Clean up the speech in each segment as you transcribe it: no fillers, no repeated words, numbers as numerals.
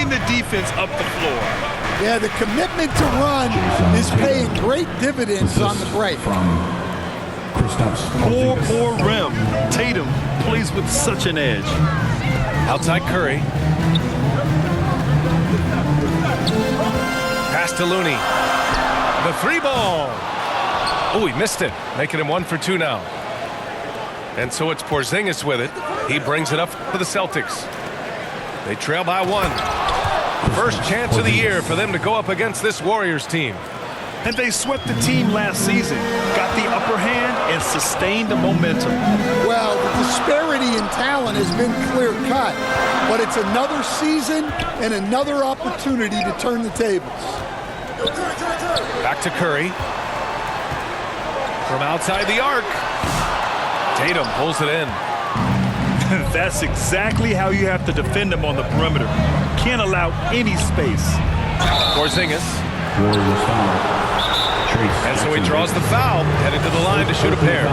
moving the defense up the floor. Yeah, the commitment to run is paying great dividends on the break. Poor rim. Tatum plays with such an edge. Outside Curry. Pass to Looney. The three ball. Oh, he missed it, making him 1 for 2 now. And so it's Porzingis with it. He brings it up for the Celtics. They trail by 1. First chance of the year for them to go up against this Warriors team. And they swept the team last season, got the upper hand, and sustained the momentum. Well, the disparity in talent has been clear-cut, but it's another season and another opportunity to turn the tables. Back to Curry. From outside the arc. Tatum pulls it in. That's exactly how you have to defend him on the perimeter. Can't allow any space. Porzingis. And so he draws the foul, headed to the line to shoot a pair.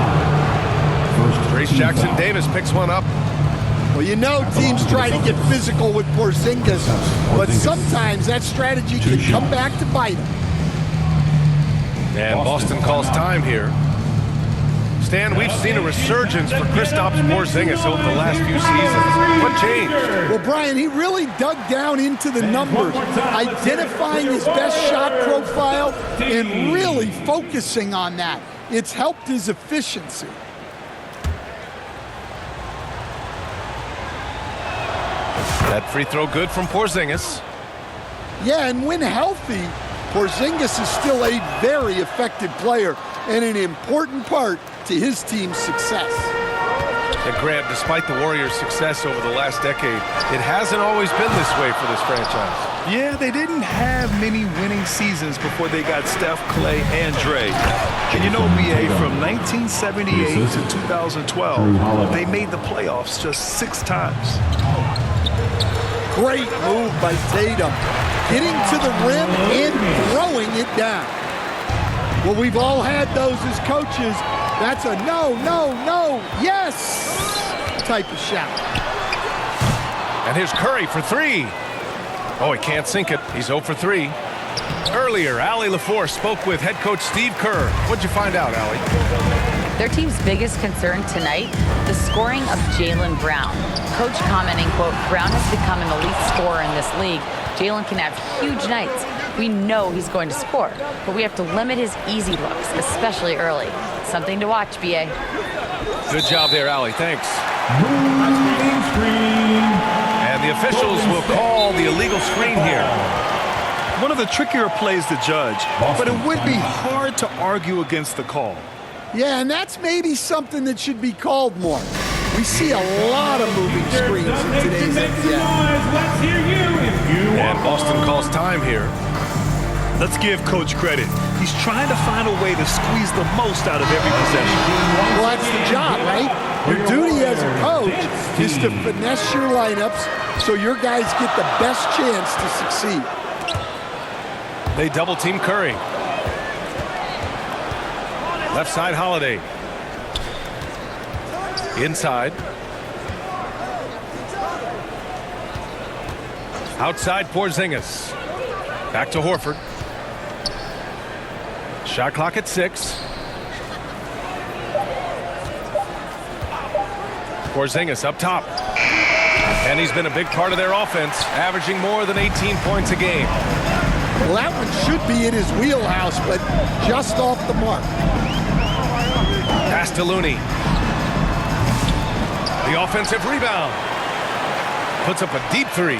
Trace Jackson-Davis picks one up. Well, you know teams try to get physical with Porzingis, but sometimes that strategy can come back to bite him. And Boston calls time here. Stan, we've seen a resurgence for Kristaps Porzingis over the last few seasons. What changed? Well, Brian, he really dug down into the numbers, identifying his best shot profile and really focusing on that. It's helped his efficiency. That free throw good from Porzingis. Yeah, and when healthy, Porzingis is still a very effective player and an important part to his team's success. And Grant, despite the Warriors' success over the last decade, it hasn't always been this way for this franchise. Yeah, they didn't have many winning seasons before they got Steph, Clay, and Dre. And you know, BA, from 1978 to 2012, they made the playoffs just 6 times. Great move by Tatum, getting to the rim and throwing it down. Well, we've all had those as coaches. That's a no, yes type of shot. And here's Curry for 3. Oh, he can't sink it. He's 0 for 3. Earlier, Allie LaForce spoke with head coach Steve Kerr. What'd you find out, Allie? Their team's biggest concern tonight, the scoring of Jaylen Brown. Coach commenting, quote, Brown has become an elite scorer in this league. Jaylen can have huge nights. We know he's going to score, but we have to limit his easy looks, especially early. Something to watch, BA. Good job there, Allie. Thanks. And the officials will call the illegal screen here. One of the trickier plays to judge, but it would be hard to argue against the call. Yeah, and that's maybe something that should be called more. We see a lot of moving screens in today's NBA. And Boston calls time here. Let's give Coach credit. He's trying to find a way to squeeze the most out of every possession. Well, that's the job, right? Your duty as a coach is to finesse your lineups so your guys get the best chance to succeed. They double team Curry. Left side Holiday. Inside. Outside Porzingis. Back to Horford. Shot clock at 6. Porzingis up top. And he's been a big part of their offense, averaging more than 18 points a game. Well, that one should be in his wheelhouse, but just off the mark. Pass to Looney. The offensive rebound. Puts up a deep 3.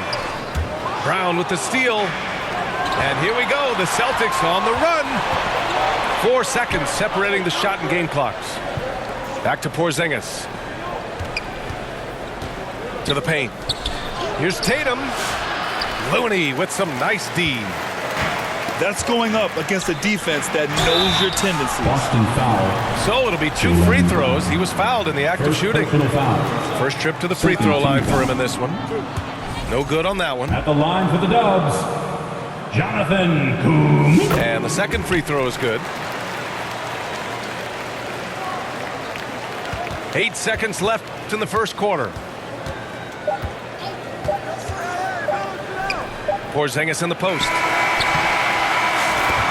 Brown with the steal. And here we go. The Celtics on the run. 4 seconds separating the shot and game clocks. Back to Porzingis. To the paint. Here's Tatum. Looney with some nice D. That's going up against a defense that knows your tendencies. Boston foul. So it'll be 2 free throws. He was fouled in the act of shooting. First trip to the free throw line for him in this one. No good on that one. At the line for the Dubs, Jonathan Kuhn. And the second free throw is good. 8 seconds left in the first quarter. Porzingis in the post.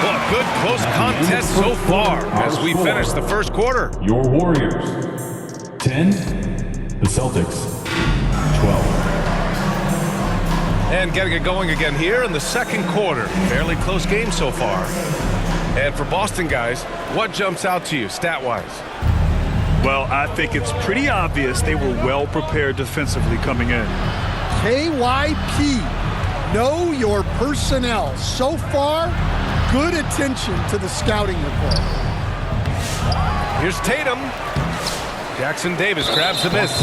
Well, a good close contest so far as we finish the first quarter. Your Warriors, 10. The Celtics, 12. And getting it going again here in the second quarter. Fairly close game so far. And for Boston guys, what jumps out to you stat-wise? Well, I think it's pretty obvious they were well prepared defensively coming in. KYP, know your personnel. So far, good attention to the scouting report. Here's Tatum. Jackson Davis grabs the miss.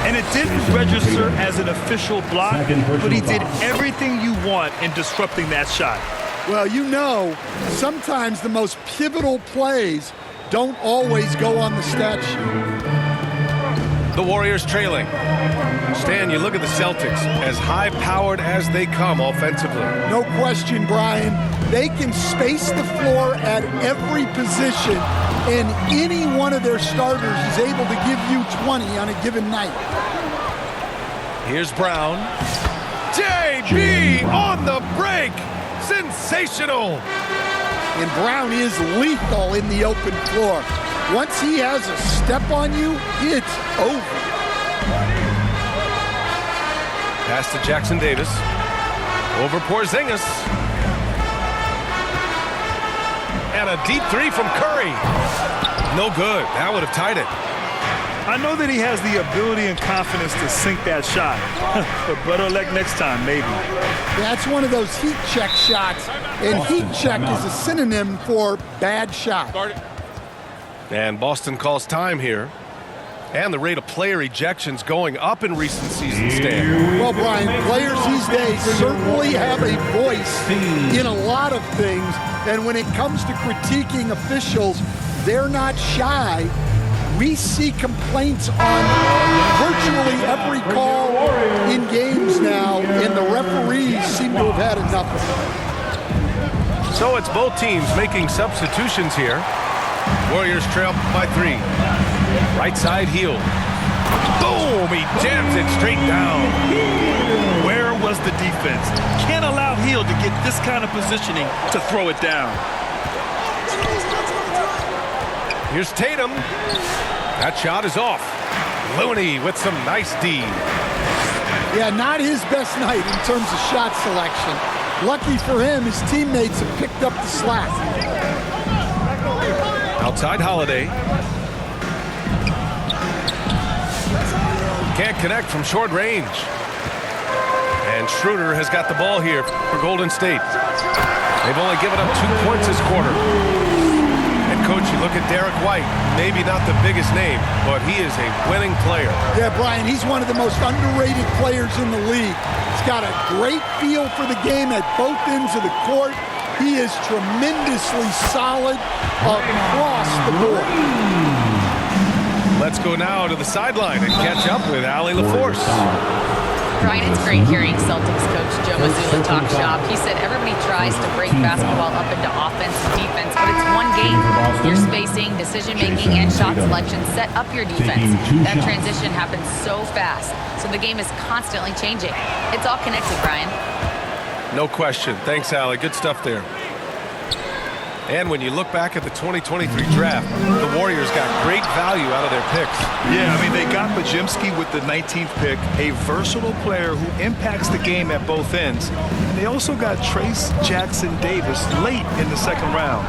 And it didn't register as an official block, but he did everything you want in disrupting that shot. Well, you know, sometimes the most pivotal plays don't always go on the stat sheet. The Warriors trailing. Stan, you look at the Celtics, as high-powered as they come offensively. No question, Brian. They can space the floor at every position, and any one of their starters is able to give you 20 on a given night. Here's Brown. JB on the break. Sensational. And Brown is lethal in the open floor. Once he has a step on you, it's over. Pass to Jackson Davis. Over Porzingis. And a deep three from Curry. No good. That would have tied it. I know that he has the ability and confidence to sink that shot, but better luck next time, maybe. That's one of those heat check shots, and heat check is a synonym for bad shot. And Boston calls time here. And the rate of player ejections going up in recent seasons, Stan. Well, Brian, players these days certainly have a voice in a lot of things, and when it comes to critiquing officials, they're not shy. We see complaints on virtually every call in games now, and the referees seem to have had enough of it. So it's both teams making substitutions here. Warriors trail by 3. Right side heel. Boom! He jams it straight down. Where was the defense? Can't allow Hill to get this kind of positioning to throw it down. Here's Tatum. That shot is off. Looney with some nice D. Yeah, not his best night in terms of shot selection. Lucky for him, his teammates have picked up the slack. Outside Holiday. Can't connect from short range. And Schroeder has got the ball here for Golden State. They've only given up 2 points this quarter. And coach, you look at Derek White, maybe not the biggest name, but he is a winning player. Yeah, Brian, he's one of the most underrated players in the league. He's got a great feel for the game at both ends of the court. He is tremendously solid across the board. Let's go now to the sideline and catch up with Allie LaForce. Brian, it's great hearing Celtics coach Joe Mazzulla talk shop. He said everybody tries to break basketball up into offense and defense, but it's one game. Your spacing, decision-making, and shot selection set up your defense. That transition happens so fast, so the game is constantly changing. It's all connected, Brian. No question. Thanks, Allie. Good stuff there. And when you look back at the 2023 draft, the Warriors got great value out of their picks. Yeah, I mean, they got Bajimski with the 19th pick, a versatile player who impacts the game at both ends. And they also got Trace Jackson Davis late in the second round.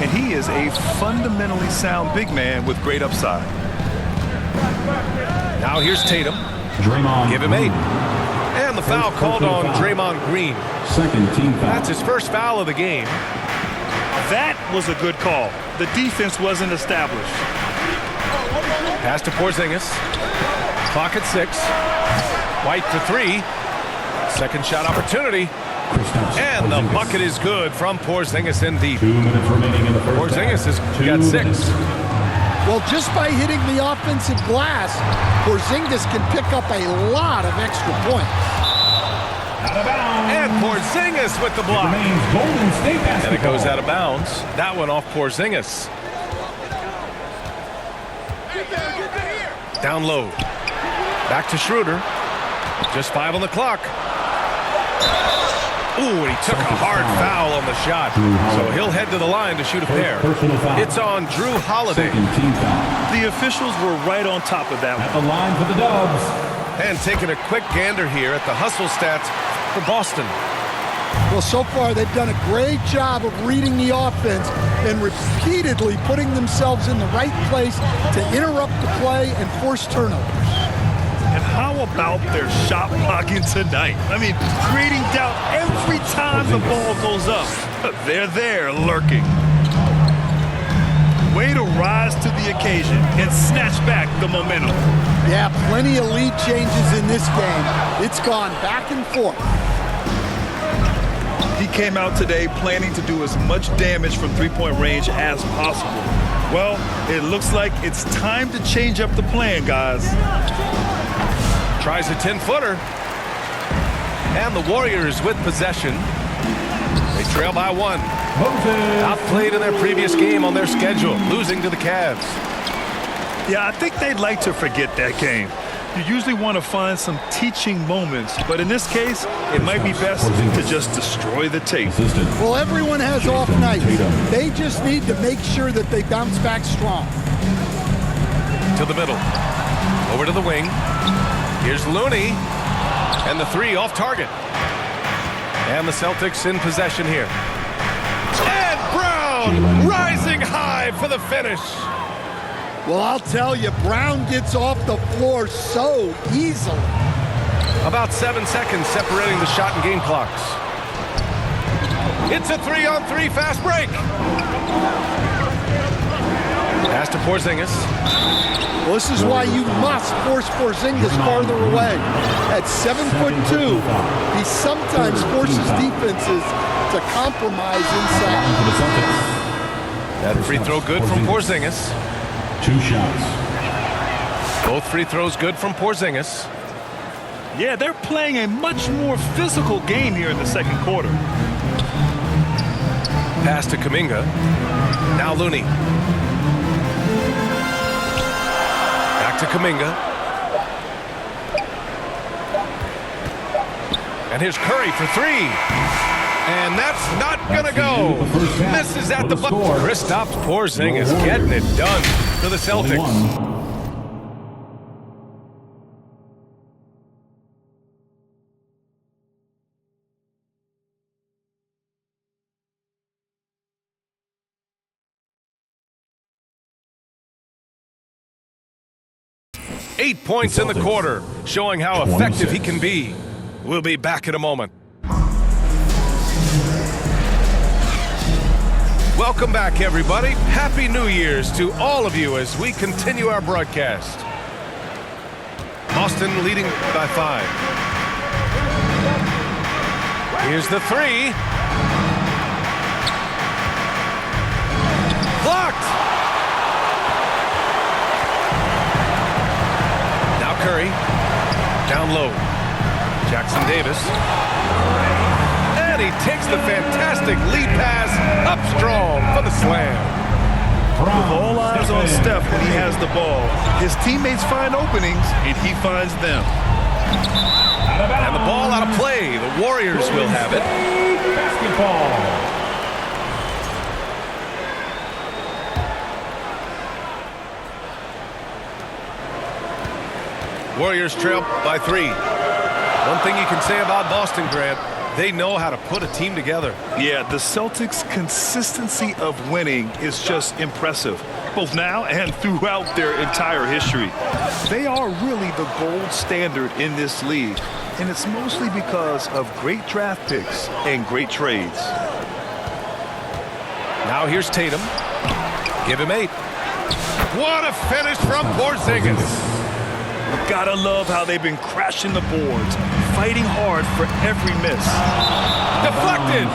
And he is a fundamentally sound big man with great upside. Now here's Tatum. Draymond. Give him 8. And the foul called on Draymond Green. Second team foul. That's his first foul of the game. That was a good call. The defense wasn't established. Pass to Porzingis. Clock at 6. White for 3. Second shot opportunity. And the bucket is good from Porzingis in deep. 2 minutes remaining in the first Porzingis has half. got 6. Well, just by hitting the offensive glass, Porzingis can pick up a lot of extra points. Out of bounds. And Porzingis with the block. Remains Golden State basketball. And it goes out of bounds. That one off Porzingis. Down low. Back to Schroeder. Just 5 on the clock. Ooh, and he took a hard foul on the shot. So he'll head to the line to shoot a pair. It's on Drew Holiday. The officials were right on top of that one. At the line for the Dubs. And taking a quick gander here at the hustle stats for Boston. Well, so far they've done a great job of reading the offense and repeatedly putting themselves in the right place to interrupt the play and force turnovers. And how about their shot blocking tonight? I mean, creating doubt every time the ball goes up. They're there lurking. Way to rise to the occasion and snatch back the momentum. Yeah, plenty of lead changes in this game. It's gone back and forth. He came out today planning to do as much damage from three-point range as possible. Well, it looks like it's time to change up the plan, guys. Tries a 10-footer. And the Warriors with possession. They trail by one. Outplayed in their previous game on their schedule, losing to the Cavs. Yeah, I think they'd like to forget that game. You usually want to find some teaching moments, but in this case, it might be best to just destroy the tape. Well, everyone has off nights. They just need to make sure that they bounce back strong. To the middle. Over to the wing. Here's Looney. And the three off target. And the Celtics in possession here. And Brown rising high for the finish. Well, I'll tell you, Brown gets off the floor so easily. About 7 seconds separating the shot and game clocks. It's a 3-on-3 fast break. Pass to Porzingis. Well, this is why you must force Porzingis farther away. At 7'2", he sometimes forces defenses to compromise inside. That free throw good from Porzingis. 2 shots. Both free throws good from Porzingis. Yeah, they're playing a much more physical game here in the second quarter. Pass to Kuminga. Now Looney. Back to Kuminga. And here's Curry for three. And that's not going to go. Misses at the bucket. Kristaps Porzingis getting it done to the Celtics. Eight points in the quarter, showing how effective he can be. We'll be back in a moment. Welcome back, everybody. Happy New Year's to all of you as we continue our broadcast. Boston leading by 5. Here's the three. Blocked. Now Curry. Down low. Jackson Davis. And he takes the fantastic lead pass up strong for the slam. With all eyes on Steph when he has the ball, his teammates find openings and he finds them. And the ball out of play. The Warriors will have it. Basketball. Warriors trail by 3. One thing you can say about Boston, Grant, they know how to put a team together. Yeah, the Celtics' consistency of winning is just impressive, both now and throughout their entire history. They are really the gold standard in this league, and it's mostly because of great draft picks and great trades. Now here's Tatum. Give him 8. What a finish from Porzingis. Gotta love how they've been crashing the boards, fighting hard for every miss. Deflected.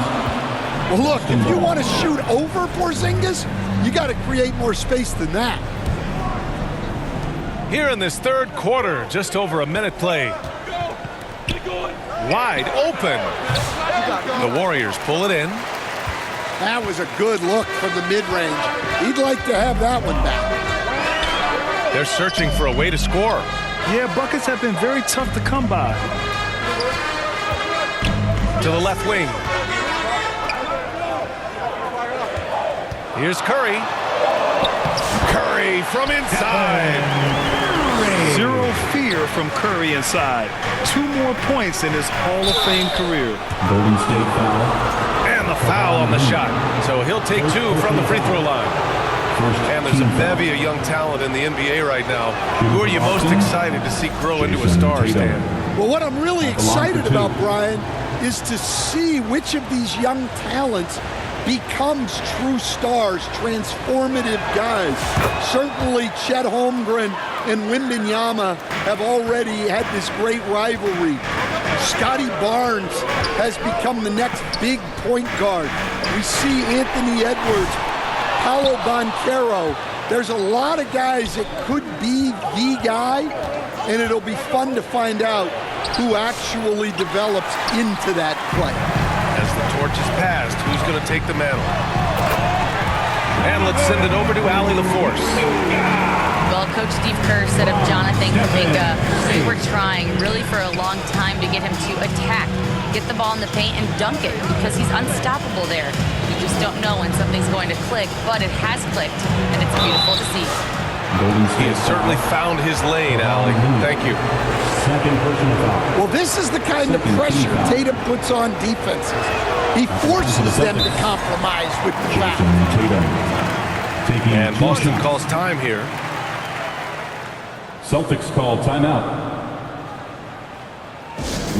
Well, look, if you want to shoot over Porzingis, you got to create more space than that. Here in this third quarter, just over a minute play. Wide open. The Warriors pull it in. That was a good look from the mid-range. He'd like to have that one back. They're searching for a way to score. Yeah, buckets have been very tough to come by. to the left wing. Here's Curry. Curry from inside. Zero fear from Curry inside. 2 more points in his Hall of Fame career. Golden State foul. And the foul on the shot. So he'll take 2 from the free throw line. And there's a bevy of young talent in the NBA right now. Who are you most excited to see grow into a star, Stan? Well, what I'm really excited about, Brian, is to see which of these young talents becomes true stars, transformative guys. Certainly Chet Holmgren and Wembanyama have already had this great rivalry. Scotty Barnes has become the next big point guard. We see Anthony Edwards, Paolo Banchero. There's a lot of guys that could be the guy, and it'll be fun to find out who actually develops into that play. As the torch is passed, who's going to take the mantle? And let's send it over to Allie LaForce. Well, Coach Steve Kerr said of Jonathan Kuminga, we were trying really for a long time to get him to attack, get the ball in the paint and dunk it because he's unstoppable there. We just don't know when something's going to click, but it has clicked, and it's beautiful to see. He has certainly found his lane, Allie. Thank you. Second personal foul. Well, this is the kind of pressure Tatum puts on defenses. He forces them to compromise with the foul. And Boston calls time here. Celtics call timeout.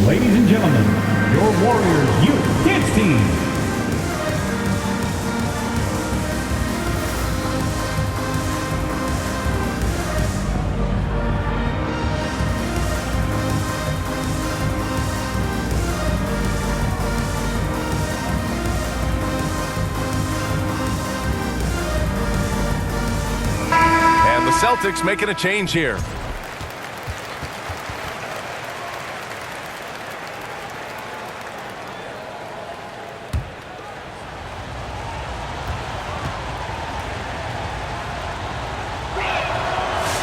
Ladies and gentlemen, your Warriors Youth Dance Team. Celtics making a change here.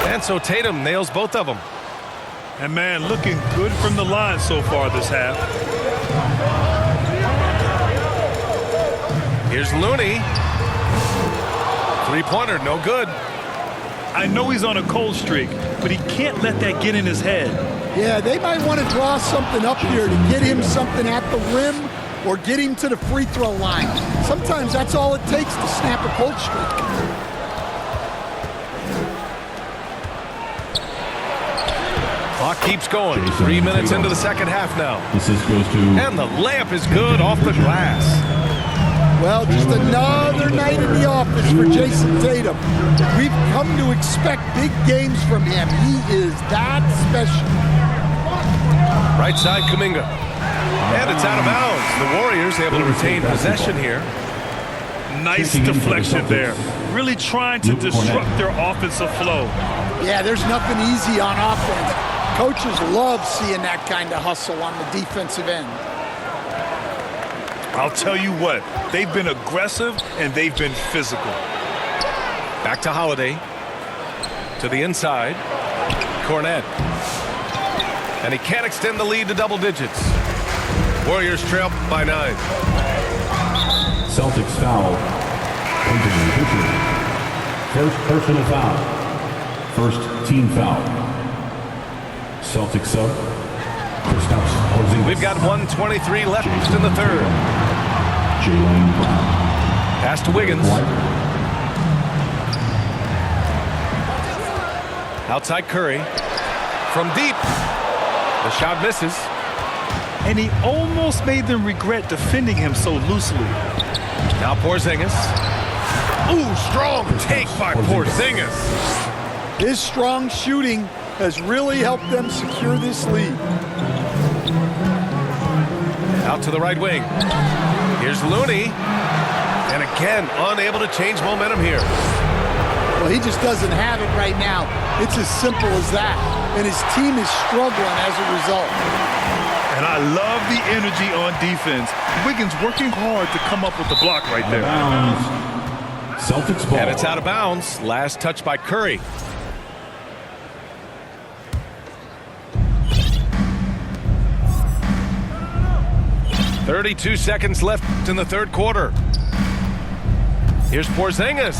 And so Tatum nails both of them. And man, looking good from the line so far this half. Here's Looney. Three-pointer, no good. I know he's on a cold streak, but he can't let that get in his head. Yeah, they might want to draw something up here to get him something at the rim or get him to the free throw line. Sometimes that's all it takes to snap a cold streak. Clock keeps going. 3 minutes into the second half now. Assist goes to... And the layup is good off the glass. Well, just another night in the office for Jason Tatum. We've come to expect big games from him. He is that special. Right side, Kuminga. And it's out of bounds. The Warriors able to retain possession here. Nice deflection there. Really trying to disrupt their offensive flow. Yeah, there's nothing easy on offense. Coaches love seeing that kind of hustle on the defensive end. I'll tell you what, they've been aggressive and they've been physical. Back to Holiday. To the inside. Cornet. And he can't extend the lead to double digits. Warriors trail by 9. Celtics foul. First personal foul. First team foul. Celtics sub. We've got 1:23 left in the third. Pass to Wiggins. Outside Curry. From deep. The shot misses. And he almost made them regret defending him so loosely. Now Porzingis. Ooh, strong take by Porzingis. His strong shooting has really helped them secure this lead. Out to the right wing. Here's Looney. And again, unable to change momentum here. Well, he just doesn't have it right now. It's as simple as that. And his team is struggling as a result. And I love the energy on defense. Wiggins working hard to come up with the block right there. Celtics ball. And it's out of bounds. Last touch by Curry. 32 seconds left in the third quarter. Here's Porzingis.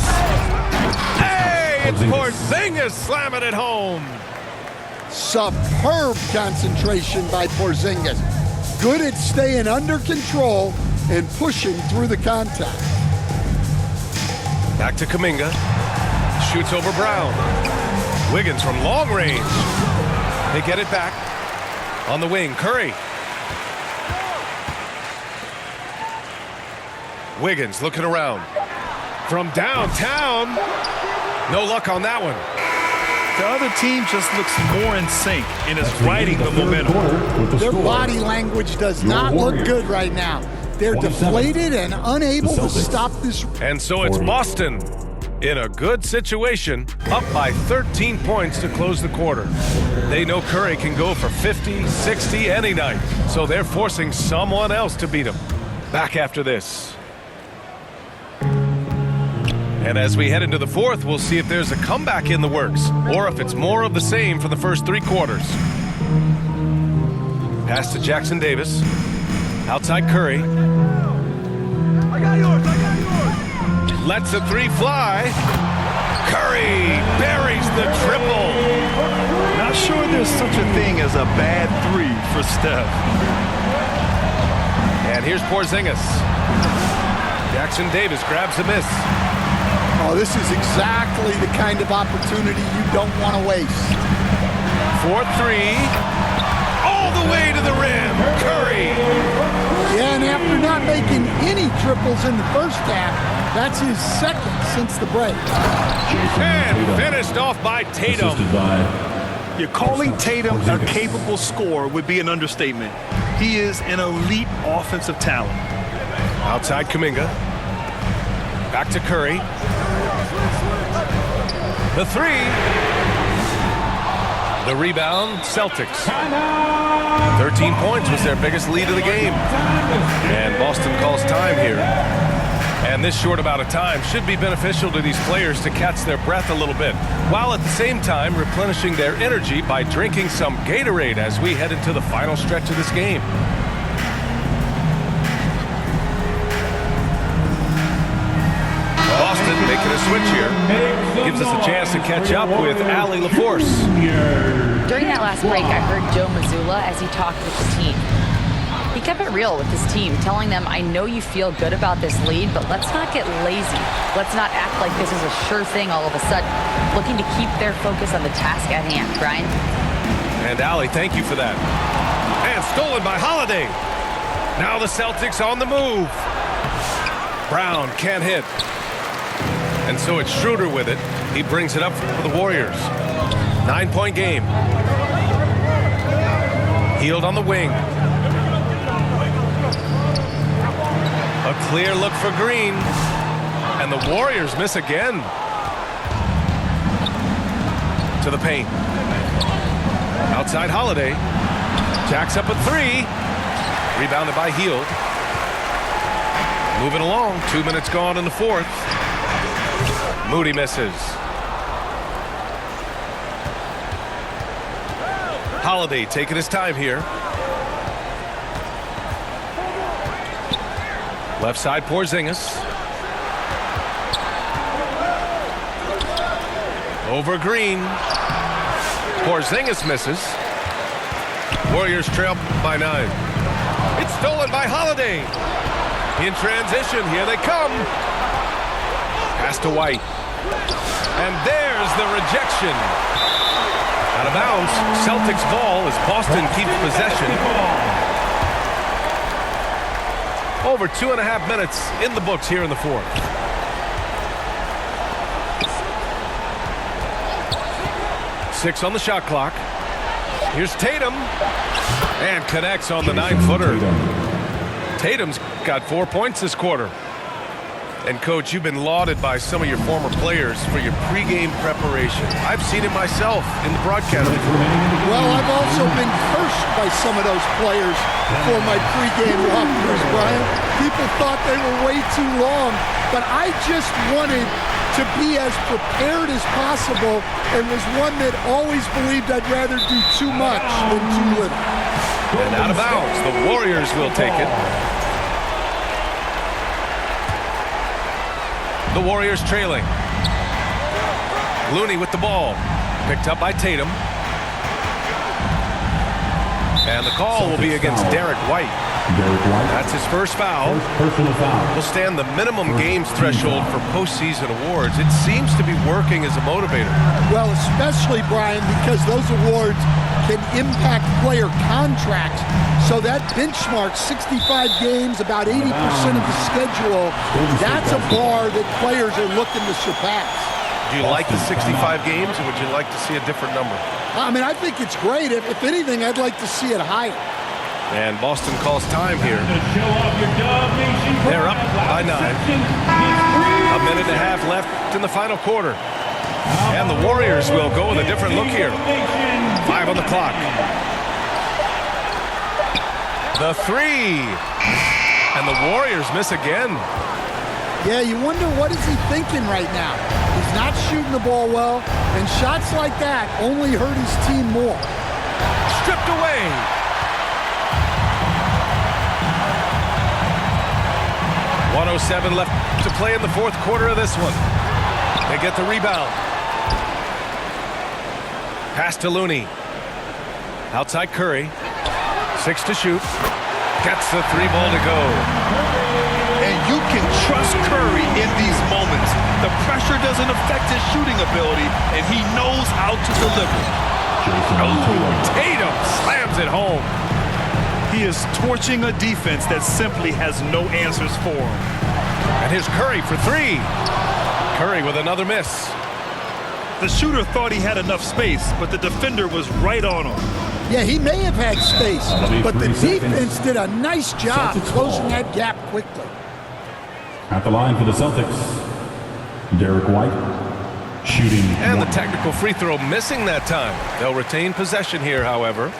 Hey, it's Porzingis slamming it home. Superb concentration by Porzingis. Good at staying under control and pushing through the contact. Back to Kuminga. Shoots over Brown. Wiggins from long range. They get it back. On the wing, Curry. Wiggins looking around. From downtown. No luck on that one. The other team just looks more in sync and is riding the momentum. Their body language does not look good right now. They're deflated and unable to stop this. And so it's Boston in a good situation, up by 13 points to close the quarter. They know Curry can go for 50, 60 any night, so they're forcing someone else to beat him. Back after this. And as we head into the fourth, we'll see if there's a comeback in the works or if it's more of the same for the first three quarters. Pass to Jackson Davis. Outside Curry. I got yours. Lets a three fly. Curry buries the triple. Not sure there's such a thing as a bad three for Steph. And here's Porzingis. Jackson Davis grabs a miss. Oh, this is exactly the kind of opportunity you don't want to waste. 4-3. All the way to the rim. Curry. Yeah, and after not making any triples in the first half, that's his second since the break. And finished off by Tatum. You're calling Tatum a capable scorer would be an understatement. He is an elite offensive talent. Outside Kuminga. Back to Curry. The three. The rebound, Celtics. 13 points was their biggest lead of the game. And Boston calls time here. And this short amount of time should be beneficial to these players to catch their breath a little bit, while at the same time replenishing their energy by drinking some Gatorade as we head into the final stretch of this game. Boston making a switch here. Gives us a chance to catch up with Allie LaForce. During that last break, I heard Joe Mazzulla as he talked with the team. He kept it real with his team, telling them, I know you feel good about this lead, but let's not get lazy. Let's not act like this is a sure thing all of a sudden. Looking to keep their focus on the task at hand. Brian? And Allie, thank you for that. And stolen by Holiday. Now the Celtics on the move. Brown can't hit. And so it's Schroeder with it. He brings it up for the Warriors. 9-point game. Hield on the wing. A clear look for Green. And the Warriors miss again. To the paint. Outside Holiday. Jacks up a three. Rebounded by Hield. Moving along. 2 minutes gone in the fourth. Moody misses. Holiday taking his time here. Left side Porzingis. Over Green. Porzingis misses. Warriors trail by 9. It's stolen by Holiday. In transition, here they come. Pass to White. And there's the rejection. Out of bounds. Celtics ball as Boston keeps possession. Over 2.5 minutes in the books here in the fourth. Six on the shot clock. Here's Tatum. And connects on the 9-footer. Tatum's got 4 points this quarter. And, Coach, you've been lauded by some of your former players for your pregame preparation. I've seen it myself in the broadcasting. Well, I've also been cursed by some of those players for my pregame walkthroughs, Brian. People thought they were way too long, but I just wanted to be as prepared as possible and was one that always believed I'd rather do too much than too little. And out of bounds, the Warriors will take it. The Warriors trailing. Looney with the ball. Picked up by Tatum. And the call will be against Derek White. That's his first foul. Personal foul. Will stand the minimum games threshold for postseason awards. It seems to be working as a motivator. Well, especially, Brian, because those awards can impact player contracts. So that benchmark, 65 games, about 80% of the schedule, that's a bar that players are looking to surpass. Do you like the 65 games, or would you like to see a different number? I mean, I think it's great. If anything, I'd like to see it higher. And Boston calls time here. To show off your Dub Nation They're up by 9. A minute and a half left in the final quarter. And the Warriors will go with a different look here. 5 on the clock. The 3. And the Warriors miss again. Yeah, you wonder what is he thinking right now. He's not shooting the ball well, and shots like that only hurt his team more. Stripped away. .107 left to play in the fourth quarter of this one. They get the rebound. Pass to Looney. Outside Curry. 6 to shoot. Gets the 3 ball to go. And you can trust Curry in these moments. The pressure doesn't affect his shooting ability, and he knows how to deliver. Oh, Tatum slams it home. He is torching a defense that simply has no answers for him. And here's Curry for 3. Curry with another miss. The shooter thought he had enough space, but the defender was right on him. Yeah, he may have had space, but the defense did a nice job closing that gap quickly. At the line for the Celtics, Derek White, shooting. And the technical free throw missing that time. They'll retain possession here, however.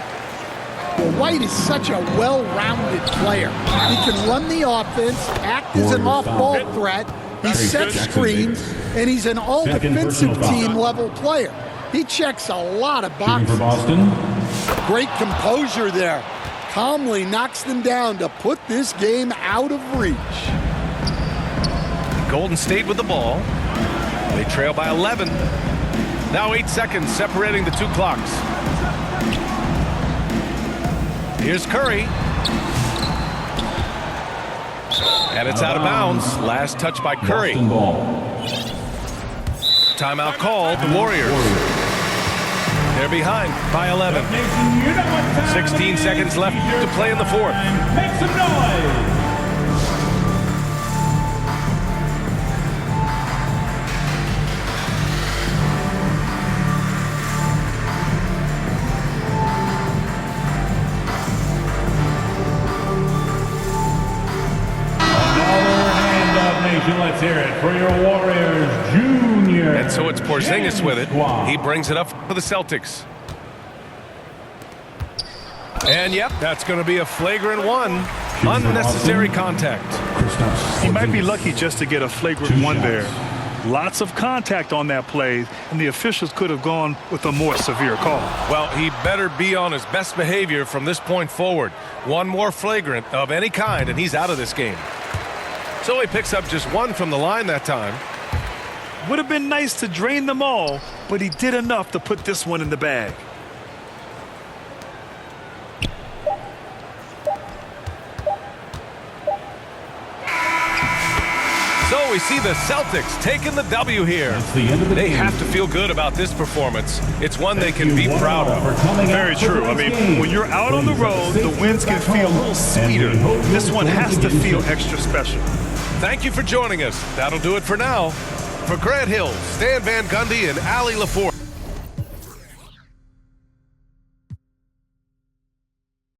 Well, White is such a well-rounded player. He can run the offense, act as an off-ball threat, he sets screens, and he's an all-defensive team-level player. He checks a lot of Shooting for boxes. Boston. Great composure there. Calmly knocks them down to put this game out of reach. Golden State with the ball. They trail by 11. Now 8 seconds separating the 2 clocks. Here's Curry. And it's out of bounds. Last touch by Curry. Boston ball. Timeout called. The Warriors. They're behind by 11. 16 seconds left to play in the fourth. Make some noise. Let's hear it for your Warriors Junior. And so it's Porzingis with it. He brings it up for the Celtics. And yep, that's going to be a flagrant 1. Unnecessary contact. He might be lucky just to get a flagrant 1 there. Lots of contact on that play, and the officials could have gone with a more severe call. Well, he better be on his best behavior from this point forward. One more flagrant of any kind, and he's out of this game. So he picks up just 1 from the line that time. Would have been nice to drain them all, but he did enough to put this one in the bag. So we see the Celtics taking the W here. That's the end of the They game. have to feel good about this performance. It's one they can be proud of. Very true. I mean, when you're out on the road, the wins can feel a little sweeter. This one has to feel extra special. Thank you for joining us. That'll do it for now. For Grant Hill, Stan Van Gundy, and Allie LaForce.